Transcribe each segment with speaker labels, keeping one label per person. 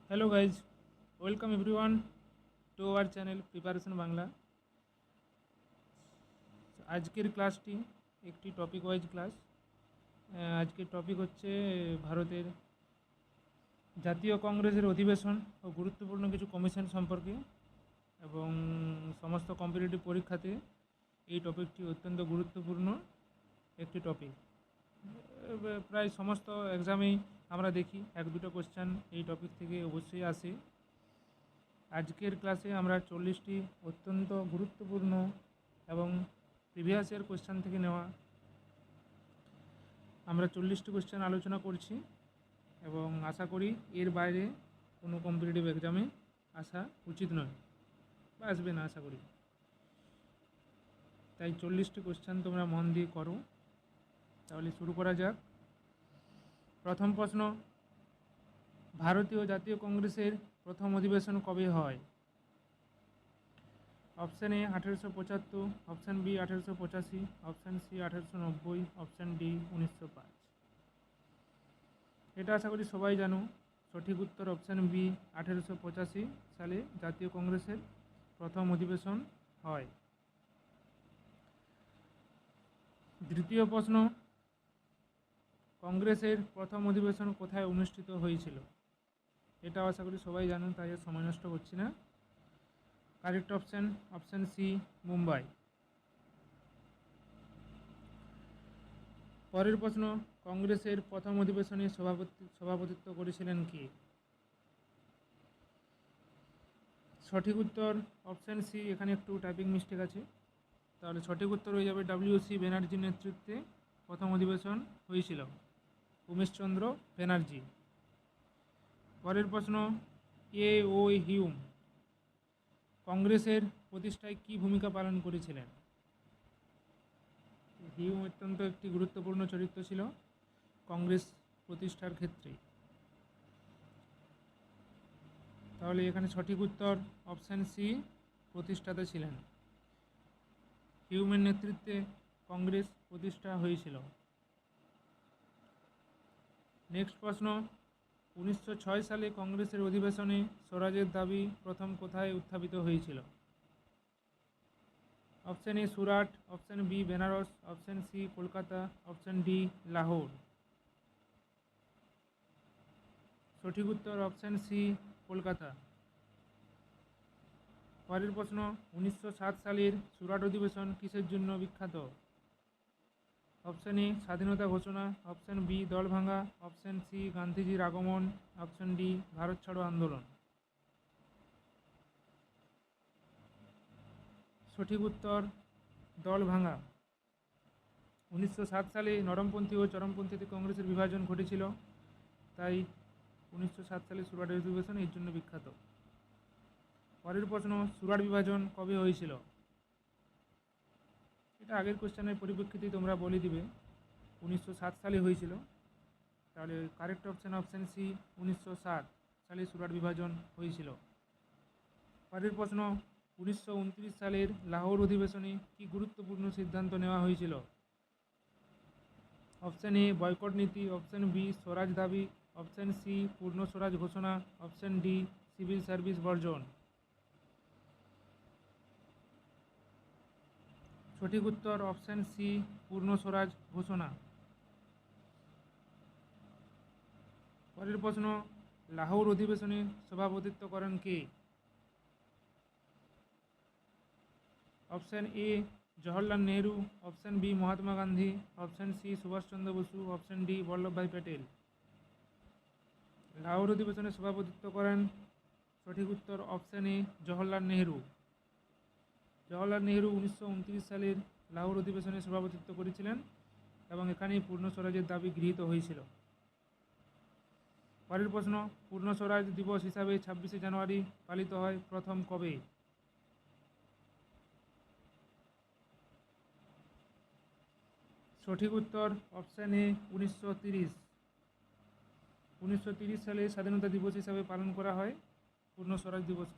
Speaker 1: Hello guys, welcome everyone to our channel Preparation Bangla. আজকের ক্লাসটি একটি টপিক ওয়াইজ ক্লাস। আজকের টপিক হচ্ছে ভারতের জাতীয় কংগ্রেসের অধিবেশন ও গুরুত্বপূর্ণ কিছু কমিশন সম্পর্কে, এবং সমস্ত কম্পিটিটিভ পরীক্ষাতে এই টপিকটি অত্যন্ত গুরুত্বপূর্ণ একটি টপিক। প্রায় সমস্ত এক্সামেই আমরা দেখি এক দুটো কোশ্চেন এই টপিক থেকে অবশ্যই আসে। আজকের ক্লাসে আমরা 40টি অত্যন্ত গুরুত্বপূর্ণ এবং প্রিভিয়াস ইয়ার কোশ্চেন থেকে নেওয়া আমরা 40টি কোশ্চেন আলোচনা করছি, এবং আশা করি এর বাইরে কোনো কম্পিটিটিভ এক্সামে আসা উচিত নয় বা আসবে না আশা করি। তাই 40টি কোশ্চেন তোমরা মন দিয়ে করো। তাহলে শুরু করা যাক। প্রথম প্রশ্ন, ভারতীয় জাতীয় কংগ্রেসের প্রথম অধিবেশন কবে হয়? Option A 1875, option B 1885, option C 1890, option D 1905। এটা আশা করি সবাই জানো। সঠিক উত্তর অপশান বি, 1885 সালে জাতীয় কংগ্রেসের প্রথম অধিবেশন হয়। দ্বিতীয় প্রশ্ন, কংগ্রেসের প্রথম অধিবেশন কোথায় অনুষ্ঠিত হয়েছিল? এটা আশা করি সবাই জানো, তাই আর সময় নষ্ট করছি না। Correct option option C, Mumbai. পরের প্রশ্ন, কংগ্রেসের প্রথম অধিবেশনে সভাপতিত্ব করেছিলেন কে? সঠিক উত্তর অপশান সি। এখানে একটু টাইপিং মিস্টেক আছে, তাহলে সঠিক উত্তর হয়ে যাবে WC ব্যানার্জির নেতৃত্বে প্রথম অধিবেশন হয়েছিল, উমেশচন্দ্র ব্যানার্জি। পরের প্রশ্ন, A.O. হিউম কংগ্রেসের প্রতিষ্ঠায় কী ভূমিকা পালন করেছিলেন? হিউম অত্যন্ত একটি গুরুত্বপূর্ণ চরিত্র ছিল কংগ্রেস প্রতিষ্ঠার ক্ষেত্রে। তাহলে এখানে সঠিক উত্তর অপশান সি, প্রতিষ্ঠাতা ছিলেন। হিউমের নেতৃত্বে কংগ্রেস প্রতিষ্ঠা হয়েছিল। নেক্সট প্রশ্ন, 1906 সালে কংগ্রেসের অধিবেশনে স্বরাজের দাবি প্রথম কোথায় উত্থাপিত হয়েছিল? Option A Surat, option B Benares, option C Kolkata, option D Lahore. সঠিক উত্তর অপশান সি, কলকাতা। পরের প্রশ্ন, 1907 সালের সুরাট অধিবেশন কিসের জন্য বিখ্যাত? অপশান এ স্বাধীনতা ঘোষণা, অপশান বি দল ভাঙা, অপশান সি গান্ধীজির আগমন, অপশান ডি ভারত ছাড়ো আন্দোলন। সঠিক উত্তর দল ভাঙা। 1907 সালে নরমপন্থী ও চরমপন্থীতে কংগ্রেসের বিভাজন ঘটেছিল, তাই 1907 সালে সুরাট অধিবেশন এর জন্য বিখ্যাত। পরের প্রশ্ন, সুরাট বিভাজন কবে হয়েছিল? এটা আগের কোশ্চেনের পরিপ্রেক্ষিতেই তোমরা বলে দিবে, 1907 সালে হয়েছিল। তাহলে কারেক্ট অপশান অপশান সি, 1907 সালে সুরাট বিভাজন হয়েছিল। পরের প্রশ্ন, 1929 সালের লাহোর অধিবেশনে কি গুরুত্বপূর্ণ সিদ্ধান্ত নেওয়া হয়েছিল? অপশান এ বয়কট নীতি, অপশান বি স্বরাজ দাবি, অপশান সি পূর্ণ স্বরাজ ঘোষণা, অপশান ডি সিভিল সার্ভিস বর্জন। সঠিক উত্তর অপশান সি, পূর্ণ স্বরাজ ঘোষণা। পরের প্রশ্ন, লাহোর অধিবেশনে সভাপতিত্ব করেন কে? Option A Jawaharlal Nehru, option B Mahatma Gandhi, option C Subhash Chandra Bose, option D Vallabhbhai Patel. Lahore অধিবেশনে সভাপতিত্ব করেন, সঠিক উত্তর অপশান এ জওহরলাল নেহরু। জওহরলাল নেহরু 1929 সালের লাহোর অধিবেশনে সভাপতিত্ব করেছিলেন, এবং এখানেই পূর্ণ স্বরাজের দাবি গৃহীত হয়েছিল। পরের প্রশ্ন, পূর্ণ স্বরাজ দিবস হিসাবে 26শে জানুয়ারি পালিত হয় প্রথম কবে? সঠিক উত্তর অপশান এ 1930। 1930 সালে স্বাধীনতা দিবস হিসাবে পালন করা হয় পূর্ণ স্বরাজ দিবস।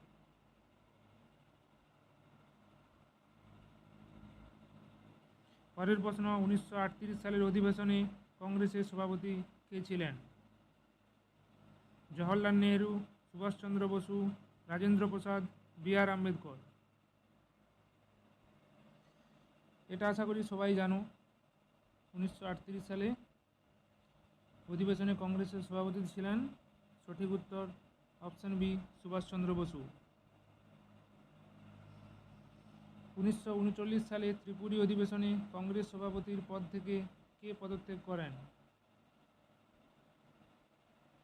Speaker 1: পরের প্রশ্ন, 1938 সালের অধিবেশনে কংগ্রেসের সভাপতি কে ছিলেন? জওহরলাল নেহরু, সুভাষচন্দ্র বসু, রাজেন্দ্র প্রসাদ, বি.আর. আম্বেদকর। এটা আশা করি সবাই জানো। 1938 সালে অধিবেশনে কংগ্রেসের সভাপতি ছিলেন, সঠিক উত্তর অপশান বি, সুভাষচন্দ্র বসু। 1939 সালে ত্রিপুরী অধিবেশনে কংগ্রেস সভাপতির পদ থেকে কে পদত্যাগ করেন?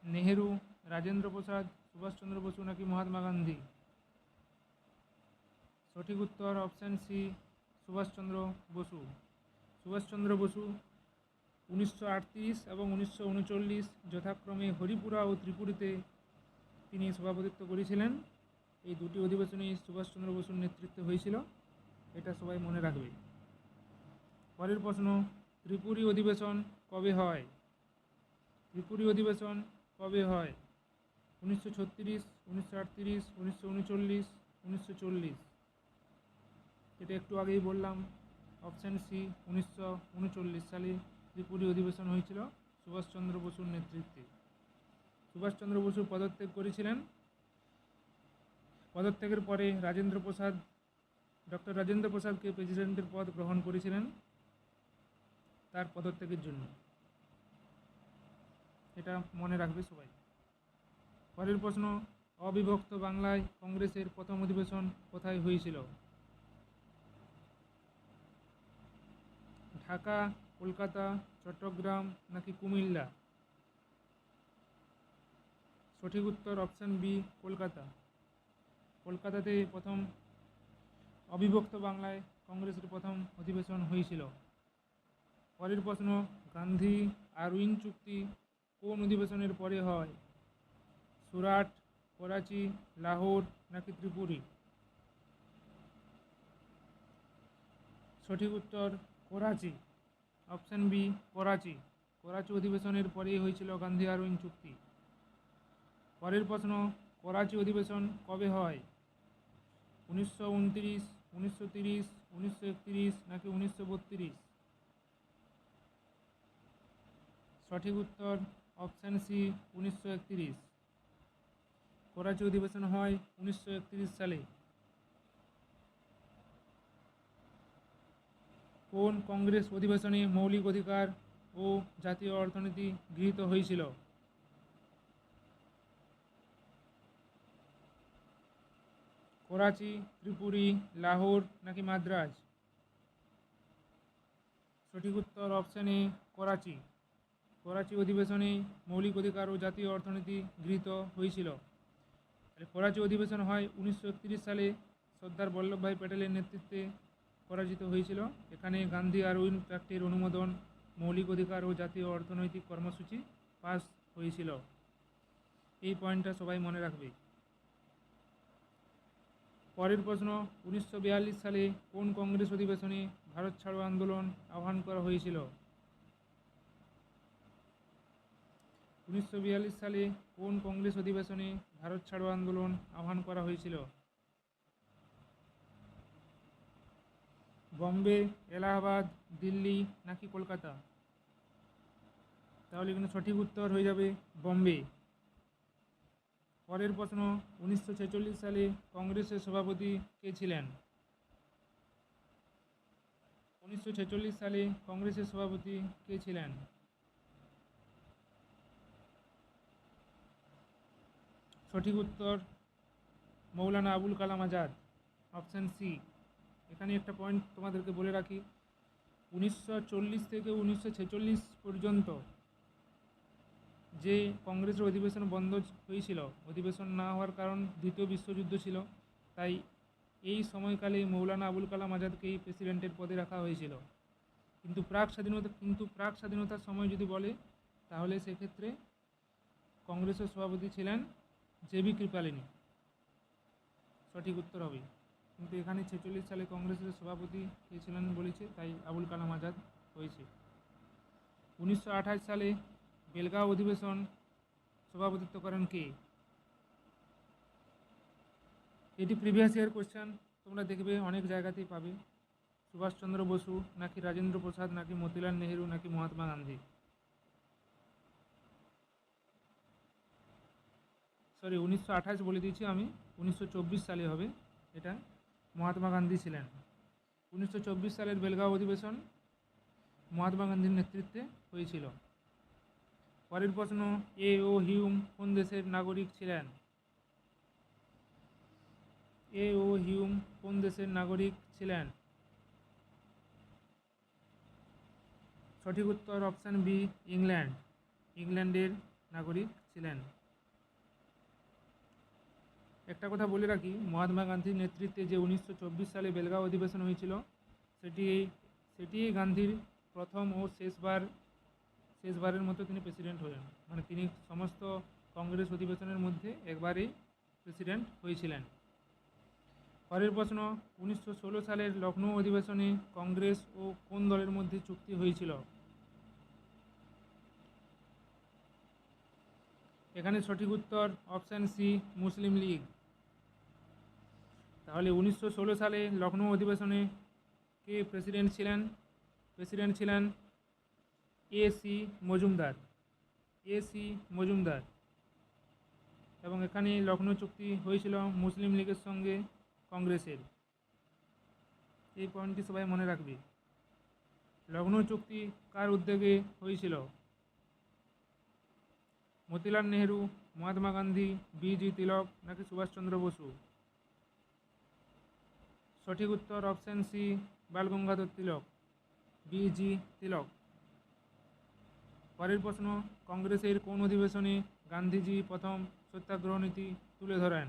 Speaker 1: নেহেরু, রাজেন্দ্র প্রসাদ, সুভাষচন্দ্র বসু নাকি মহাত্মা গান্ধী? সঠিক উত্তর অপশান সি, সুভাষচন্দ্র বসু। সুভাষচন্দ্র বসু 1938 এবং 1939 যথাক্রমে হরিপুরা ও ত্রিপুরীতে তিনি সভাপতিত্ব করেছিলেন। এই দুটি অধিবেশনেই সুভাষচন্দ্র বসুর নেতৃত্বে হয়েছিল, এটা সবাই মনে রাখবে। পরের প্রশ্ন, ত্রিপুরী অধিবেশন কবে হয়? ত্রিপুরী অধিবেশন কবে হয়? 1936, 1938, 1939, 1940। এটা একটু আগেই বললাম, অপশান সি, 1939 সালে ত্রিপুরী অধিবেশন হয়েছিল সুভাষচন্দ্র বসুর নেতৃত্বে। সুভাষচন্দ্র বসু পদত্যাগ করেছিলেন। পদত্যাগের পরে ডক্টর রাজেন্দ্র প্রসাদকে প্রেসিডেন্টের পদ গ্রহণ করেছিলেন তার পদত্যাগের জন্য। এটা মনে রাখবে সবাই। পরের প্রশ্ন, অবিভক্ত বাংলায় কংগ্রেসের প্রথম অধিবেশন কোথায় হয়েছিল? ঢাকা, কলকাতা, চট্টগ্রাম নাকি কুমিল্লা? সঠিক উত্তর অপশান বি, কলকাতা। কলকাতাতে প্রথম অবিভক্ত বাংলায় কংগ্রেসের প্রথম অধিবেশন হয়েছিল। পরের প্রশ্ন, গান্ধী আরউইন চুক্তি কোন অধিবেশনের পরে হয়? সুরাট, করাচি, লাহোর নাকি ত্রিপুরী? সঠিক উত্তর করাচি, অপশান বি, করাচি। করাচি অধিবেশনের পরেই হয়েছিল গান্ধী আরউইন চুক্তি। পরের প্রশ্ন, করাচি অধিবেশন কবে হয়? 1929, 1930, 1931 নাকি 1932? সঠিক উত্তর অপশান সি, 1931। করাচি অধিবেশন হয় 1931 সালে। কোন কংগ্রেস অধিবেশনে মৌলিক অধিকার ও জাতীয় অর্থনীতি গৃহীত হয়েছিল? করাচি, ত্রিপুরী, লাহোর নাকি মাদ্রাজ? সঠিক উত্তর অপশান এ, করাচি। করাচি অধিবেশনে মৌলিক অধিকার ও জাতীয় অর্থনীতি গৃহীত হয়েছিল। করাচি অধিবেশন হয় 1931 সালে সর্দার বল্লভভাই প্যাটেলের নেতৃত্বে পরাজিত হয়েছিল। এখানে গান্ধী আরউইন প্যাক্টের অনুমোদন, মৌলিক অধিকার ও জাতীয় অর্থনৈতিক কর্মসূচি পাস হয়েছিল। এই পয়েন্টটা সবাই মনে রাখবে। পরের প্রশ্ন, 1942 সালে কোন কংগ্রেস অধিবেশনে ভারত ছাড়ো আন্দোলন আহ্বান করা হয়েছিল? 1942 সালে কোন কংগ্রেস অধিবেশনে ভারত ছাড়ো আন্দোলন আহ্বান করা হয়েছিল? বম্বে, এলাহাবাদ, দিল্লি নাকি কলকাতা? তাহলে এখানে সঠিক উত্তর হয়ে যাবে বম্বে। পরের প্রশ্ন, 1946 সালে কংগ্রেসের সভাপতি কে ছিলেন? 1946 সালে কংগ্রেসের সভাপতি কে ছিলেন? সঠিক উত্তর মৌলানা আবুল কালাম আজাদ, অপশান সি। এখানে একটা পয়েন্ট তোমাদেরকে বলে রাখি, 1940 থেকে 1946 পর্যন্ত যে কংগ্রেসের অধিবেশন বন্ধ হয়েছিল, অধিবেশন না হওয়ার কারণ দ্বিতীয় বিশ্বযুদ্ধ ছিল, তাই এই সময়কালে মৌলানা আবুল কালাম আজাদকেই প্রেসিডেন্টের পদে রাখা হয়েছিল। কিন্তু প্রাক স্বাধীনতার সময় যদি বলে, তাহলে সেক্ষেত্রে কংগ্রেসের সভাপতি ছিলেন জে.বি. কৃপালিনী, সঠিক উত্তর হবে। কিন্তু এখানে 46 সালে কংগ্রেসের সভাপতি কে ছিলেন বলেছে, তাই আবুল কালাম আজাদ হয়েছে। 1928 সালে বেলগাঁও অধিবেশন সভাপতিত্ব করেন কে? এটি প্রিভিয়াস ইয়ার কোশ্চেন, তোমরা দেখবে অনেক জায়গাতেই পাবে। সুভাষচন্দ্র বসু নাকি রাজেন্দ্র প্রসাদ নাকি মতিলাল নেহেরু নাকি মহাত্মা গান্ধী? সরি 1928 বলে দিয়েছি আমি, 1924 সালে হবে এটা। মহাত্মা গান্ধী ছিলেন। 1924 সালের বেলগাঁও অধিবেশন মহাত্মা গান্ধীর নেতৃত্বে হয়েছিল। পরের প্রশ্ন, এ ও হিউম কোন দেশের নাগরিক ছিলেন? এ ও হিউম কোন দেশের নাগরিক ছিলেন? সঠিক উত্তর অপশান বি, ইংল্যান্ড। ইংল্যান্ডের নাগরিক ছিলেন। একটা কথা বলে রাখি, মহাত্মা গান্ধীর নেতৃত্বে যে 1924 সালে বেলগাঁও অধিবেশন হয়েছিল, সেটি গান্ধীর প্রথম ও শেষবারের মতো তিনি প্রেসিডেন্ট হলেন। মানে তিনি সমস্ত কংগ্রেস অধিবেশনের মধ্যে একবারেই প্রেসিডেন্ট হয়েছিলেন। পরের প্রশ্ন, 1916 সালের লখনৌ অধিবেশনে কংগ্রেস ও কোন দলের মধ্যে চুক্তি হয়েছিল? এখানে সঠিক উত্তর অপশান সি, মুসলিম লীগ। তাহলে 1916 সালে লখনৌ অধিবেশনে কে প্রেসিডেন্ট ছিলেন? প্রেসিডেন্ট ছিলেন এ.সি. মজুমদার। এ.সি. মজুমদার। এবং এখানে লখনৌ চুক্তি হয়েছিল মুসলিম লীগের সঙ্গে কংগ্রেসের। এই পয়েন্টটি সবাই মনে রাখবে। লখনৌ চুক্তি কার উদ্যোগে হয়েছিল? মতিলাল নেহেরু, মহাত্মা গান্ধী, বি.জি. তিলক নাকি সুভাষচন্দ্র বসু? সঠিক উত্তর অপশান সি, বালগঙ্গাধর তিলক। বি.জি. তিলক। পরের প্রশ্ন, কংগ্রেসের কোন অধিবেশনে গান্ধীজি প্রথম সত্যাগ্রহ নীতি তুলে ধরেন?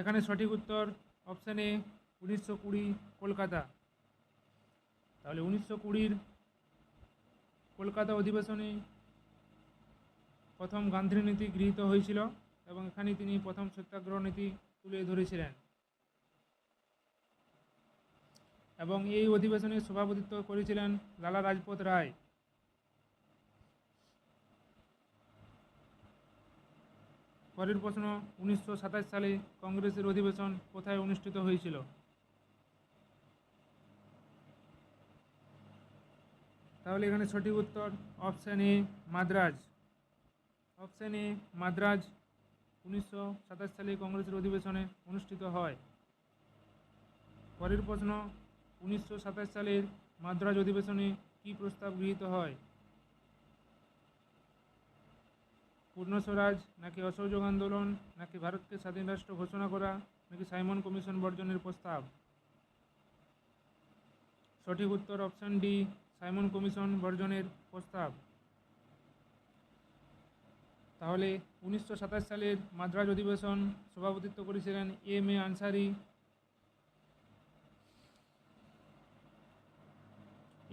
Speaker 1: এখানে সঠিক উত্তর অপশান এ, 1920 কলকাতা। তাহলে 1920 কলকাতা অধিবেশনে প্রথম গান্ধী নীতি গৃহীত হয়েছিল এবং এখানে তিনি প্রথম সত্যাগ্রহ নীতি তুলে ধরেছিলেন। এবং এই অধিবেশনে সভাপতিত্ব করেছিলেন লালা লাজপত রায়। পরের প্রশ্ন, 1927 সালে কংগ্রেসের অধিবেশন কোথায় অনুষ্ঠিত হয়েছিল? তাহলে এখানে সঠিক উত্তর option A, Madras. Option A, Madras 1927 সালে কংগ্রেসের অধিবেশনে অনুষ্ঠিত হয়। পরের প্রশ্ন, 1927 সালের মাদ্রাজ অধিবেশনে কী প্রস্তাব গৃহীত হয়? পূর্ণ স্বরাজ নাকি অসহযোগ আন্দোলন নাকি ভারতকে স্বাধীন রাষ্ট্র ঘোষণা করা নাকি সাইমন কমিশন বর্জনের প্রস্তাব? সঠিক উত্তর অপশান ডি, সাইমন কমিশন বর্জনের প্রস্তাব। তাহলে 1927 সালের মাদ্রাজ অধিবেশন সভাপতিত্ব করেছিলেন এম.এ. আনসারি।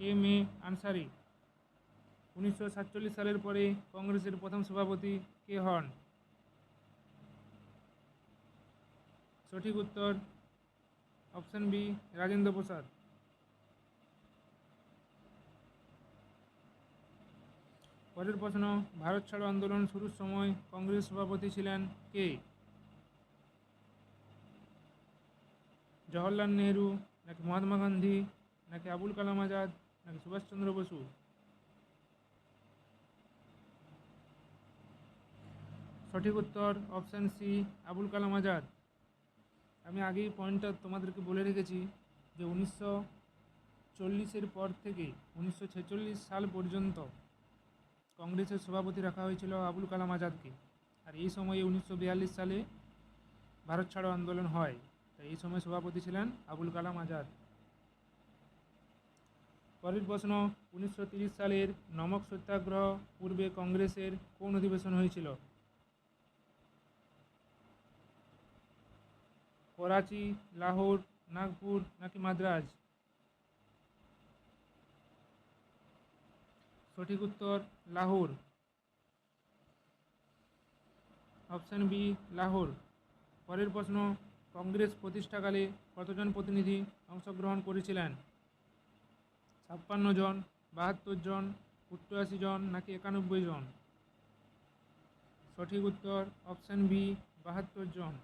Speaker 1: এম.এ. আনসারি। 1947 সালের পরে কংগ্রেসের প্রথম সভাপতি কে হন? সঠিক উত্তর অপশান বি, রাজেন্দ্র প্রসাদ। পরের প্রশ্ন, ভারত ছাড়ো আন্দোলন শুরুর সময় কংগ্রেস সভাপতি ছিলেন কে? জওহরলাল নেহেরু নাকি মহাত্মা গান্ধী নাকি আবুল কালাম আজাদ নাকি সুভাষচন্দ্র বসু? সঠিক উত্তর অপশান সি, আবুল কালাম আজাদ। আমি আগেই পয়েন্টটা তোমাদেরকে বলে রেখেছি যে 1940-এর পর থেকে 1946 সাল পর্যন্ত কংগ্রেসের সভাপতি রাখা হয়েছিল আবুল কালাম আজাদকে। আর এই সময়ে 1942 সালে ভারত ছাড়ো আন্দোলন হয়, তাই এই সময় সভাপতি ছিলেন আবুল কালাম আজাদ। পরের প্রশ্ন, 1930 সালের নমক সত্যাগ্রহ পূর্বে কংগ্রেসের কোন অধিবেশন হয়েছিল? করাচি, লাহোর, নাগপুর নাকি মাদ্রাজ? সঠিক উত্তর লাহোর। Option B, Lahore. পরের প্রশ্ন, কংগ্রেস প্রতিষ্ঠাকালে কতজন প্রতিনিধি অংশগ্রহণ করেছিলেন? 56 জন, 72 জন, 88 জন নাকি 91 জন? সঠিক উত্তর অপশান বি, 72 জন।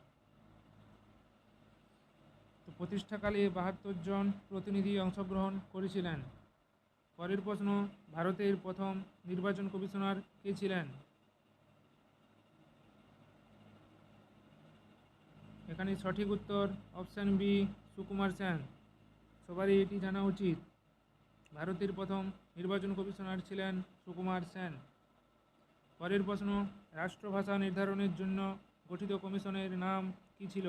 Speaker 1: তো প্রতিষ্ঠাকালে 72 জন প্রতিনিধি অংশগ্রহণ করেছিলেন। পরের প্রশ্ন, ভারতের প্রথম নির্বাচন কমিশনার কে ছিলেন? এখানে সঠিক উত্তর অপশান বি, সুকুমার সেন। সবারই এটি জানা উচিত। ভারতের প্রথম নির্বাচন কমিশনার ছিলেন সুকুমার সেন। পরের প্রশ্ন, রাষ্ট্রভাষা নির্ধারণের জন্য গঠিত কমিশনের নাম কী ছিল?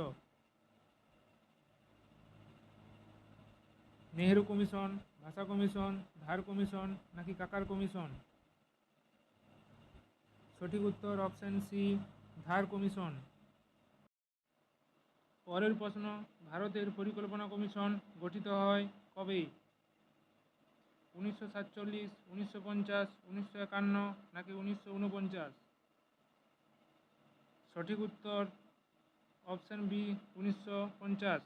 Speaker 1: নেহেরু কমিশন, ভাষা কমিশন, ধার কমিশন নাকি কাকার কমিশন? সঠিক উত্তর অপশান সি, ধার কমিশন। পরের প্রশ্ন, ভারতের পরিকল্পনা কমিশন গঠিত হয় কবে? 1947, 1950, 1951 নাকি 1949? সঠিক উত্তর অপশান বি, 1950।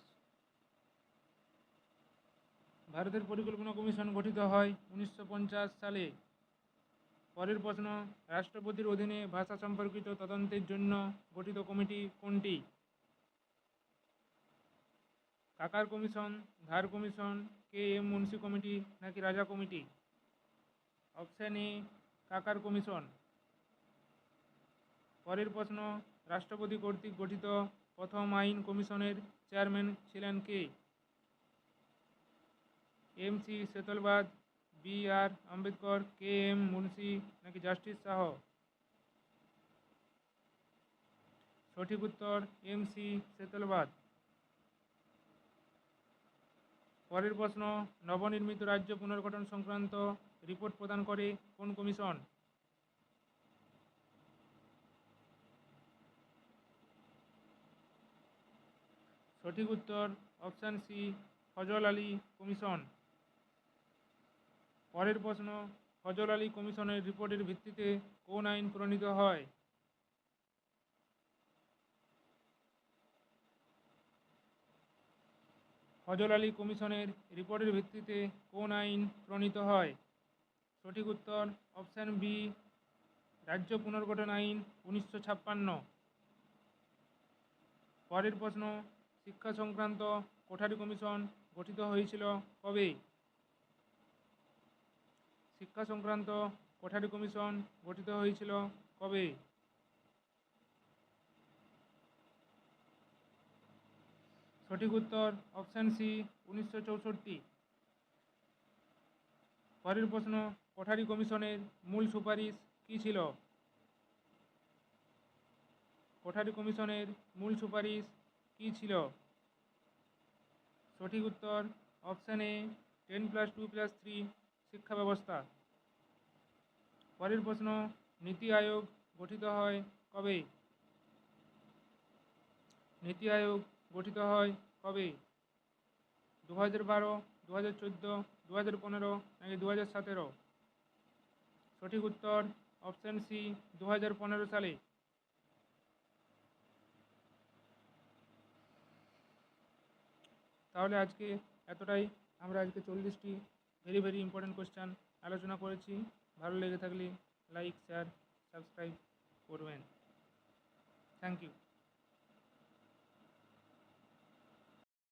Speaker 1: ভারতের পরিকল্পনা কমিশন গঠিত হয় 1950 সালে। পরের প্রশ্ন, রাষ্ট্রপতির অধীনে ভাষা সম্পর্কিত তদন্তের জন্য গঠিত কমিটি কোনটি? Kakar commission, Dhar commission, K M Munshi committee নাকি রাজা কমিটি? অপশান এ, কাকার কমিশন। পরের প্রশ্ন, রাষ্ট্রপতি কর্তৃক গঠিত প্রথম আইন কমিশনের চেয়ারম্যান ছিলেন কে? এম সি সেতলবাদ, বি আর আম্বেদকর, কে এম মুন্সি নাকি জাস্টিস শাহ? সঠিক উত্তর এম সি সেতলবাদ। পরের প্রশ্ন, নবনির্মিত রাজ্য পুনর্গঠন সংক্রান্ত রিপোর্ট প্রদান করে কোন কমিশন? সঠিক উত্তর option C, Fazal Ali commission. পরের প্রশ্ন, ফজল আলী কমিশনের রিপোর্টের ভিত্তিতে কোন আইন প্রণীত হয়? ফজল আলী কমিশনের রিপোর্টের ভিত্তিতে কোন আইন প্রণীত হয়? সঠিক উত্তর অপশান বি, রাজ্য পুনর্গঠন আইন 1956। পরের প্রশ্ন, শিক্ষা সংক্রান্ত কোঠারি কমিশন গঠিত হয়েছিল কবে? শিক্ষা সংক্রান্ত কোঠারি কমিশন গঠিত হয়েছিল কবে? সঠিক উত্তর অপশান সি, 1964। পরের প্রশ্ন, কোঠারি কমিশনের মূল সুপারিশ কী ছিল? কোঠারি কমিশনের মূল সুপারিশ কী ছিল? সঠিক উত্তর অপশান এ, 10+2+3 শিক্ষা ব্যবস্থা। পরের প্রশ্ন, নীতি আয়োগ গঠিত হয় কবে? নীতি আয়োগ গঠিত হয় কবে? 2012, 2014, 2015 নাকি 2017? সঠিক উত্তর অপশান সি, 2015 সালে। তাহলে আজকে এতটাই। আমরা আজকে 40টি ভেরি ইম্পর্টেন্ট কোয়েশ্চেন আলোচনা করেছি। ভালো লেগে থাকলে লাইক, শেয়ার, সাবস্ক্রাইব করবেন। Thank you.